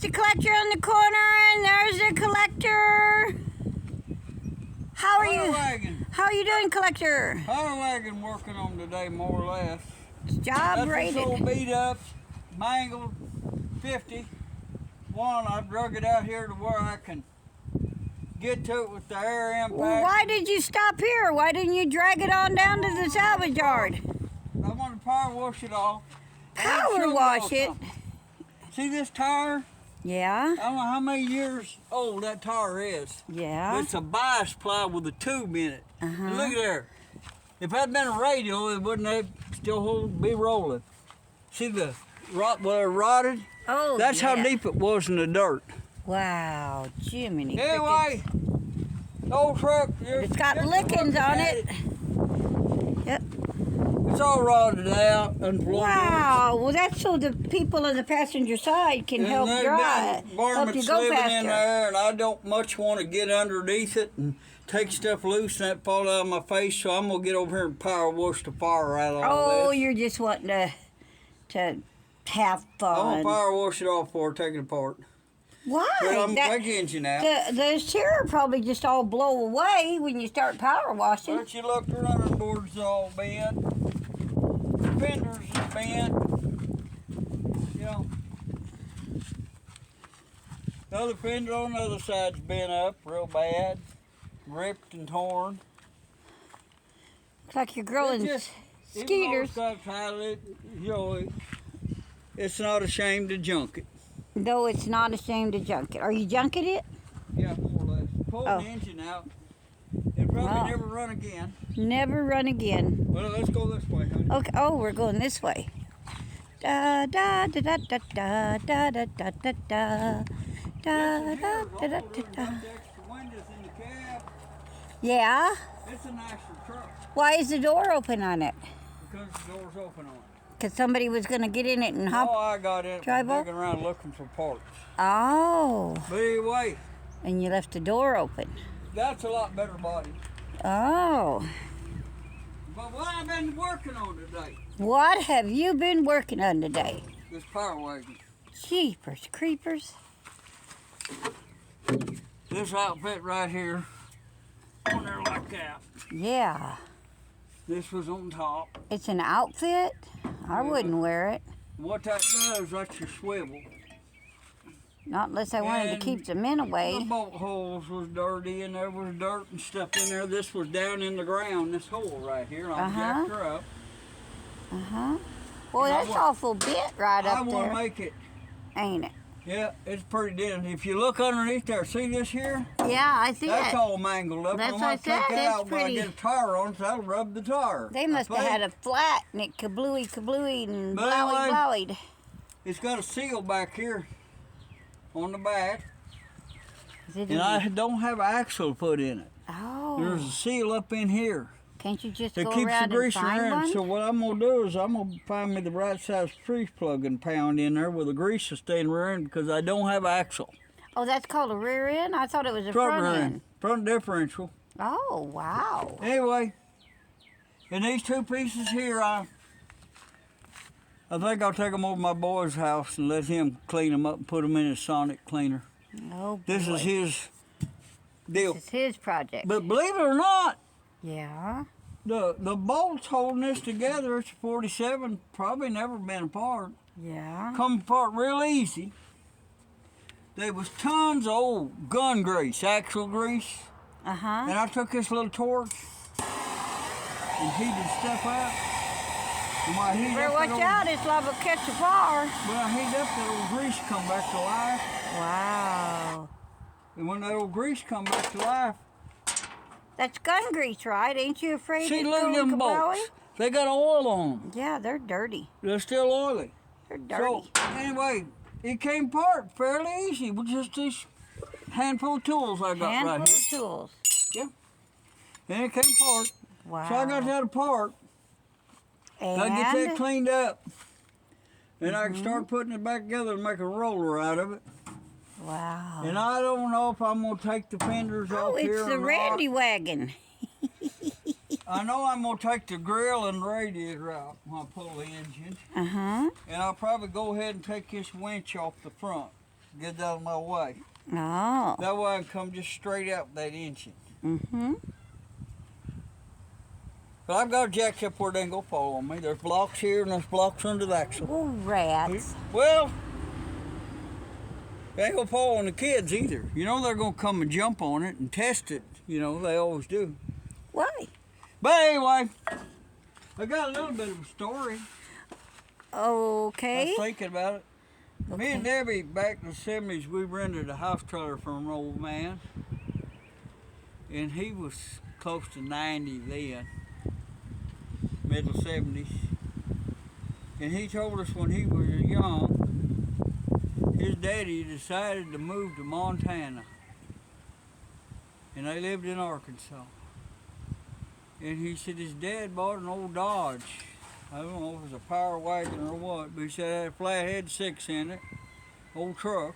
it's the collector on the corner, and there's the collector. How are you? Wagon. How are you doing, collector? Power Wagon working on today, more or less. Job That's rated. this old beat up, mangled 50. I drug it out here to where I can get to it with the air impact. Well, why did you stop here? Why didn't you drag it on down to the salvage yard? I want to power wash it off. Power wash it? See this tire? Yeah. I don't know how many years old that tire is. Yeah. It's a bias ply with a tube in it. Uh-huh. And look there. If that'd been a radial, it wouldn't have still be rolling. See the rot where it rotted? Oh, That's yeah. how deep it was in the dirt. Wow, Jiminy. Anyway, the old truck. It's got lickings on it. Yep. It's all rotted out and flooded. Wow. Well, that's so the people on the passenger side can help dry it. Help you go living faster. in there, and I don't much want to get underneath it and take stuff loose and that fall out of my face. So I'm gonna get over here and power wash the fire out of all this. Oh, you're just wanting to have fun. I'm gonna power wash it off before I take it apart. Why? But I'm gonna take the engine out. The tear will probably just all blow away when you start power washing. But you look, the running board's all bent. The fenders is bent. You know. The other fender on the other side's bent up real bad. Ripped and torn. Looks like you're growing skeeters. It's not a shame to junk it. Though it's not a shame to junk it. Are you junking it? Yeah, more or less. Pull the engine out. It'll probably never run again. Never run again. Well, let's go this way, honey. Okay. Oh, we're going this way. Da da da da da da da da da da da. Da, da, da, da, da. Yeah? It's a nicer truck. Why is the door open on it? Because the door's open on it. Because somebody was going to get in it and hop. Oh, I got in. Drive up? Digging around looking for parts. Oh. But anyway. And you left the door open. That's a lot better body. Oh. But what I've been working on today. What have you been working on today? This Power Wagon. Jeepers creepers. This outfit right here. On there like that. Yeah. This was on top. It's an outfit? I wouldn't wear it. What that does, that's your swivel. Not unless I wanted to keep the men away. The bolt holes was dirty and there was dirt and stuff in there. This was down in the ground, this hole right here. I jacked her up. Boy, that's awful bit right up there. I want to make it. Ain't it? Yeah, it's pretty dense. If you look underneath there, see this here? Yeah, I see That's it. all mangled up. That's I'm what I going to take said. that It's out when I pretty. get a tire on, so that'll rub the tire. They must have had a flat and it kablooey and But anyway, blowied. It's got a seal back here on the back. And I don't have an axle put in it. Oh. There's a seal up in here. Can't you just It go keeps around the grease and find around. one? So what I'm gonna do is I'm gonna find me the right size grease plug and pound in there with the grease to stay in the rear end because I don't have an axle. Oh, that's called a rear end? I thought it was a front end. Front differential. Oh, wow. Anyway, and these two pieces here, I think I'll take them over to my boy's house and let him clean them up and put them in his sonic cleaner. Oh, boy. This is his deal. This is his project. But believe it or not, Yeah. the bolts holding this together, it's a 47, probably never been apart. Yeah. Come apart real easy. There was tons of old gun grease, axle grease. And I took this little torch and heated stuff up. And when I heated Better watch out, it's liable to catch a fire. When I heated up, that old grease come back to life. Wow. And when that old grease come back to life, That's gun grease, right? Ain't you afraid see, it's look at going them kablooey? bolts. They got oil on them. Yeah, they're dirty. They're still oily. They're dirty. So, anyway, it came apart fairly easy with just this handful of tools I got right Handful here. of tools. Yeah. And it came apart. Wow. So I got that apart. And I get that cleaned up. And I can start putting it back together and make a roller out of it. wow. And I don't know if I'm going to take the fenders off here it's or the not. Randy wagon. I know I'm going to take the grill and radiator out when I pull the engine. Uh-huh. And I'll probably go ahead and take this winch off the front. Get it out of my way. Oh. That way I can come just straight out that engine. Mm-hmm. But I've got jacks up where they ain't gonna fall on me. There's blocks here and there's blocks under the axle. Oh, rats. Well, they ain't gonna fall on the kids either. You know, they're gonna come and jump on it and test it. You know, they always do. Why? But anyway, I got a little bit of a story. Okay. I was thinking about it. Okay. Me and Debbie, back in the 70s, we rented a house trailer from an old man. And he was close to 90 then, middle 70s. And he told us when he was young, his daddy decided to move to Montana. And they lived in Arkansas. And he said his dad bought an old Dodge. I don't know if it was a Power Wagon or what, but he said it had a flathead 6 in it, old truck.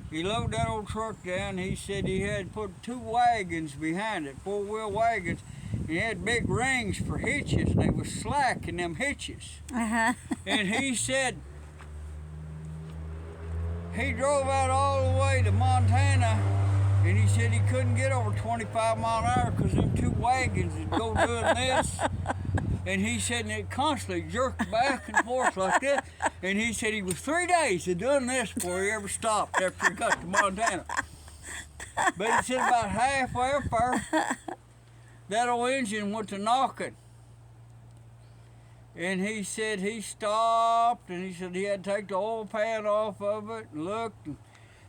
He loaded that old truck down. He said he had put 2 wagons behind it, 4-wheel wagons. And he had big rings for hitches, and they was slack in them hitches. Uh-huh. And he said he drove out all the way to Montana, and he said he couldn't get over 25 mile an hour because them 2 wagons would go doing this. And he said it constantly jerked back and forth like that. And he said he was 3 days of doing this before he ever stopped after he got to Montana. But he said about halfway up there, that old engine went to knocking. And he said he stopped, and he said he had to take the oil pan off of it and looked. And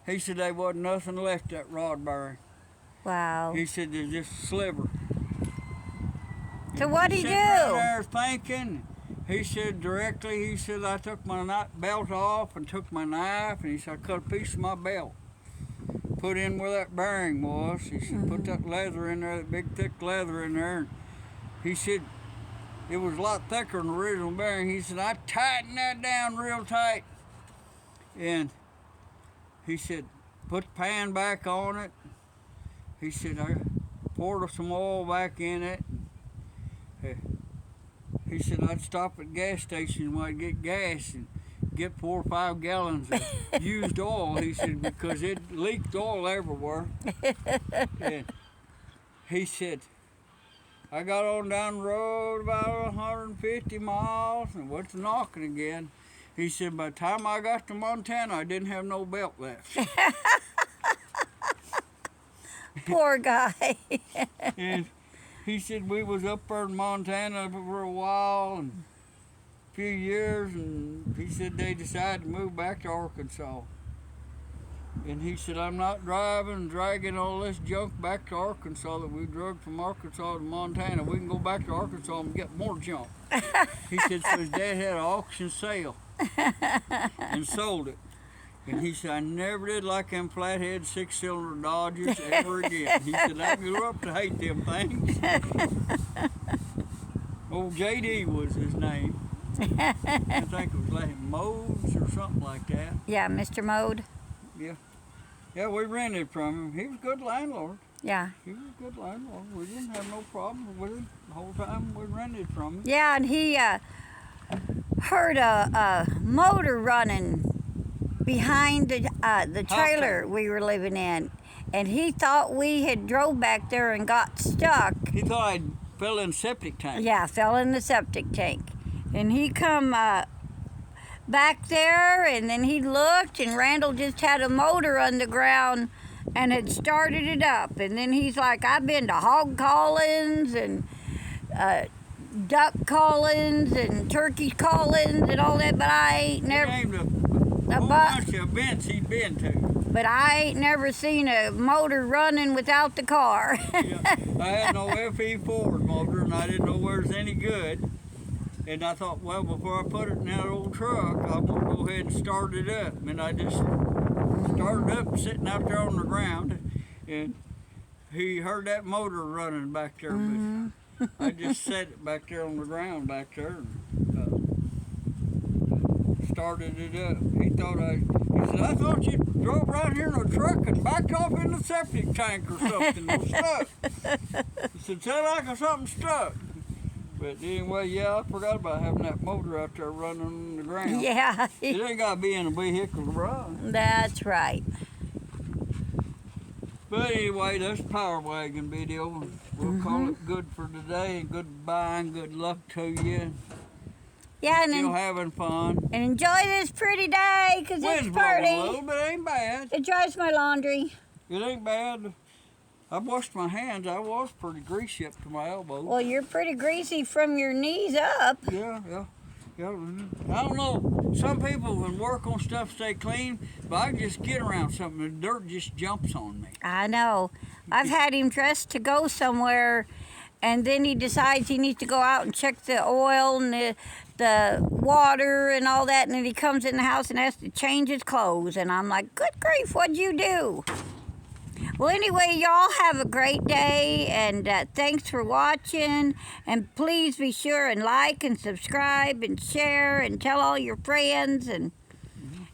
he said there wasn't nothing left that rod bearing. Wow. He said there's just a sliver. So what'd he do? Right there thinking. He said directly, he said, I took my belt off and took my knife, and he said, I cut a piece of my belt. Put in where that bearing was. He said, put that leather in there, that big thick leather in there. And he said, it was a lot thicker than the original bearing. He said, I tightened that down real tight. And he said, put the pan back on it. He said, I poured some oil back in it. He said, I'd stop at gas stations when I'd get gas and get 4 or 5 gallons of used oil. He said, because it leaked oil everywhere. And he said, I got on down the road about 150 miles and went to knocking again. He said, by the time I got to Montana, I didn't have no belt left. Poor guy. And he said we was up there in Montana for a while and a few years, and he said they decided to move back to Arkansas. And he said, I'm not dragging all this junk back to Arkansas that we drug from Arkansas to Montana. We can go back to Arkansas and get more junk. He said, so his dad had an auction sale and sold it. And he said, I never did like them flathead 6-cylinder Dodgers ever again. He said, I grew up to hate them things. Old JD was his name. I think it was like Modes or something like that. Yeah, Mr. Mode. Yeah. Yeah, we rented from him. He was a good landlord. Yeah. He was a good landlord. We didn't have no problem with him the whole time we rented from him. Yeah, and he heard a motor running behind the trailer we were living in, and he thought we had drove back there and got stuck. He thought I fell in the septic tank. Yeah, fell in the septic tank. And he come back there, and then he looked, and Randall just had a motor underground and had started it up. And then he's like, I've been to hog callings and duck callings and turkey callings and all that, but I ain't never... A whole bunch of events he'd been to. But I ain't never seen a motor running without the car. Yeah, I had no FE Ford motor, and I didn't know where it was any good. And I thought, well, before I put it in that old truck, I'm going to go ahead and start it up. And I just started up sitting out there on the ground, and he heard that motor running back there. Mm-hmm. But I just set it back there on the ground back there. And, started it up. He said, I thought you drove around here in a truck and backed off in the septic tank or something. Was stuck. He said, sound like something stuck. But anyway, yeah, I forgot about having that motor out there running on the ground. Yeah. It ain't got to be in a vehicle to run. That's right. But anyway, that's Power Wagon video. We'll call it good for today. And goodbye and good luck to you. Yeah, and Still having fun. And enjoy this pretty day, because it's Wind's blowing pretty. a little, but it ain't bad. It dries my laundry. It ain't bad. I washed my hands. I was pretty greasy up to my elbows. Well, you're pretty greasy from your knees up. Yeah. I don't know. Some people can work on stuff, stay clean, but I just get around something, the dirt just jumps on me. I know. I've had him dressed to go somewhere, and then he decides he needs to go out and check the oil and the water and all that, and then he comes in the house and has to change his clothes. And I'm like, good grief, what'd you do? Well, anyway, y'all have a great day, and thanks for watching. And please be sure and like and subscribe and share and tell all your friends. And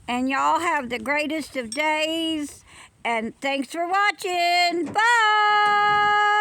y'all have the greatest of days. And thanks for watching. Bye!